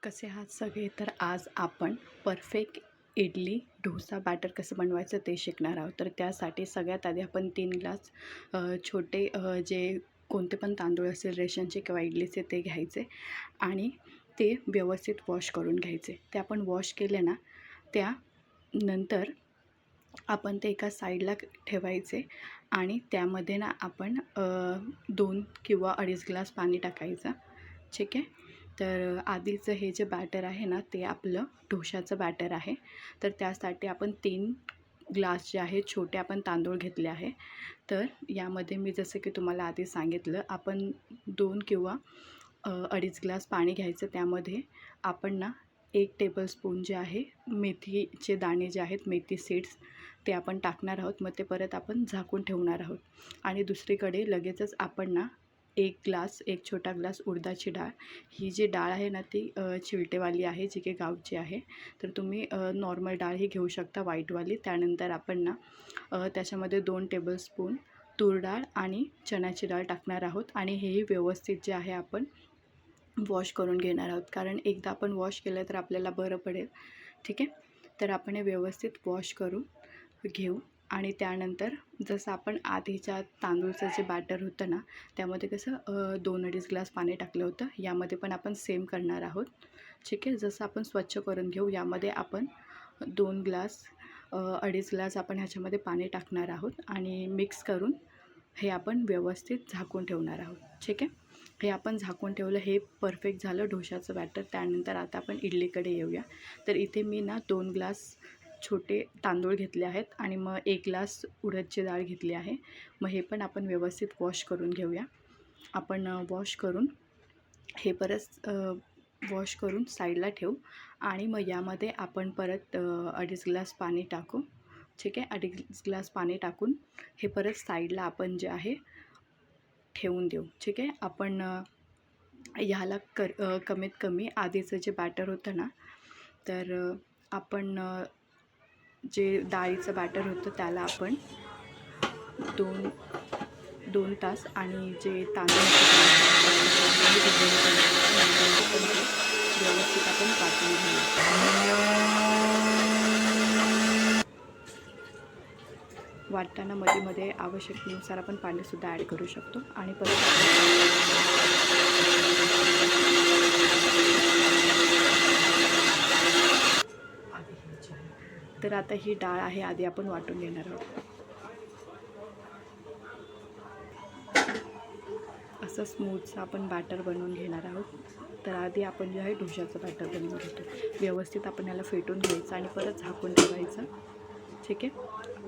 कसे आहात सगळे. तर आज आपण परफेक्ट इडली डोसा बॅटर कसं बनवायचं ते शिकणार आहोत. तर त्यासाठी सगळ्यात आधी आपण 3 ग्लास छोटे जे कोणते पण तांदूळ असेल रेशनचे किंवा इडलीचे ते घ्यायचे आणि ते व्यवस्थित वॉश करून घ्यायचे. ते आपण वॉश केले ना, त्यानंतर आपण ते एका साईडला ठेवायचे आणि त्यामध्ये ना आपण 2 किंवा 2.5 ग्लास पाणी टाकायचं. ठीक आहे. तर आधीचं हे जे बॅटर आहे ना, ते आपलं डोशाचं बॅटर आहे. तर त्यासाठी आपण 3 ग्लास जे आहे छोटे आपण तांदूळ घेतले आहे. तर यामध्ये मी जसं की तुम्हाला आधी सांगितलं, आपण 2 किंवा 2.5 ग्लास पाणी घ्यायचं. त्यामध्ये आपण ना 1 टेबलस्पून जे आहे मेथीचे दाणे जे आहेत, मेथी सीड्स, ते आपण टाकणार आहोत. मग ते परत आपण झाकून ठेवणार आहोत. आणि दुसरीकडे लगेचच आपण ना 1 छोटा ग्लास उडदाची डाळ, ही जी डाळ आहे ना ती चिलटेवाली आहे, जी की गावची आहे. तर तुम्ही नॉर्मल डाळही घेऊ शकता, व्हाईटवाली. त्यानंतर आपण ना त्याच्यामध्ये 2 टेबलस्पून तूर डाळ आणि चण्याची डाळ टाकणार आहोत. आणि हेही व्यवस्थित जे आहे आपण वॉश करून घेणार आहोत, कारण एकदा आपण वॉश केलं तर आपल्याला बरं पडेल. ठीक आहे. तर आपण हे व्यवस्थित वॉश करून घेऊ. आणि त्यानंतर जसं आपण आधीच्या तांदूळचं जे बॅटर होतं ना, त्यामध्ये कसं 2-2.5 ग्लास पाणी टाकलं होतं, यामध्ये पण आपण सेम करणार आहोत. ठीक आहे. जसं आपण स्वच्छ करून घेऊ. यामध्ये आपण 2 ग्लास 2.5 ग्लास आपण ह्याच्यामध्ये पाणी टाकणार आहोत आणि मिक्स करून हे आपण व्यवस्थित झाकून ठेवणार आहोत. ठीक आहे. हे आपण झाकून ठेवलं, हे परफेक्ट झालं डोशाचं बॅटर. त्यानंतर आता आपण इडलीकडे येऊया. तर इथे मी ना 2 ग्लास छोटे तांदूळ घेतले आहेत आणि मग 1 ग्लास उडदाची डाळ घेतली आहे. मग हे पण आपण व्यवस्थित वॉश करून घेऊया. आपण वॉश करून हे परत वॉश करून साईडला ठेवू. आणि मग यामध्ये आपण परत 2.5 ग्लास पाणी टाकू. ठीक आहे. 2.5 ग्लास पाणी टाकून हे परत साईडला आपण जे आहे ठेवून देऊ. ठीक आहे. आपण ह्याला कमीत कमी आधीचं जे बॅटर होतं ना, तर आपण जे डाळीचं बॅटर होतं त्याला आपण 2 तास आणि जे तांदूळ व्यवस्थित आपण काढून घेऊ. वाटताना मध्ये आवश्यकतेनुसार आपण पाणीसुद्धा ॲड करू शकतो. आणि परत तर आता ही डाळ आहे, आधी आपण वाटून घेणार आहोत. असं स्मूथचं आपण बॅटर बनवून घेणार आहोत. तर आधी आपण जे आहे डोशाचं बॅटर बनवून घेतो. व्यवस्थित आपण याला फेटून घ्यायचं आणि परत झाकून ठेवायचं. ठीक आहे.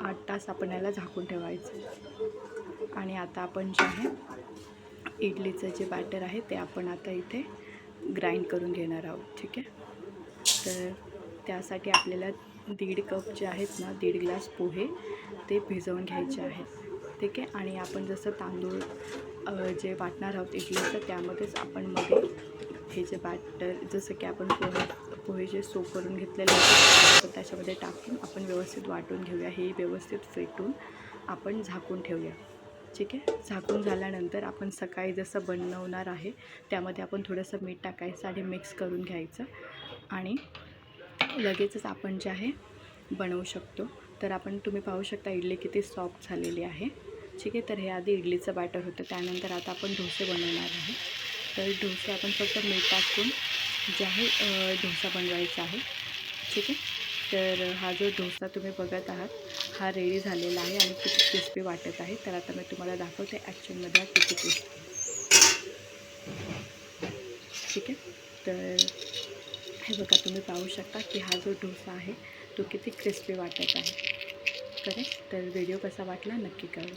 8 तास आपण याला झाकून ठेवायचं. आणि आता आपण जे आहे इडलीचं जे बॅटर आहे ते आपण आता इथे ग्राइंड करून घेणार आहोत. ठीक आहे. तर त्यासाठी आपल्याला 1.5 कप जे आहेत ना, 1.5 ग्लास पोहे ते भिजवून घ्यायचे आहेत. ठीक आहे. आणि आपण जसं तांदूळ जे वाटणार आहोत इडलीचं, त्यामध्येच आपण मध्ये हे जे बॅटर, जसं की आपण पोहे जे सोक करून घेतलेले होते, त्याच्यामध्ये टाकून आपण व्यवस्थित वाटून घेऊया. हे व्यवस्थित फेटून आपण झाकून ठेवूया. ठीक आहे. झाकून झाल्यानंतर आपण सकाळी जसं बनवणार आहे त्यामध्ये आपण थोडंसं मीठ टाकायचं आणि मिक्स करून घ्यायचं आणि लगेचच आपण जे आहे बनवू शकतो. तर तुम्ही पाहू शकता इडली किती सॉफ्ट झालेली आहे. ठीक आहे. तर हे आधी इडलीचं बॅटर होतं. त्यानंतर आता आपण डोसे बनवणार आहे. तर डोसे आपण फक्त मीठ टाकून जे आहे डोसा बनवायचा आहे. ठीक आहे. तर हा जो डोसा तुम्ही बघत आहात हा रेडी झालेला आहे आणि किती क्रिस्पी वाटत आहे. तर आता मी तुम्हाला दाखवते ॲक्चुअलमध्ये हा किती क्रिस्पी. ठीक आहे. तर हे बघा, तुम्ही पाहू शकता की हा जो डोसा आहे तो किती क्रिस्पी वाटत आहे. करेक्ट. तर व्हिडिओ कसा वाटला नक्की कळवा.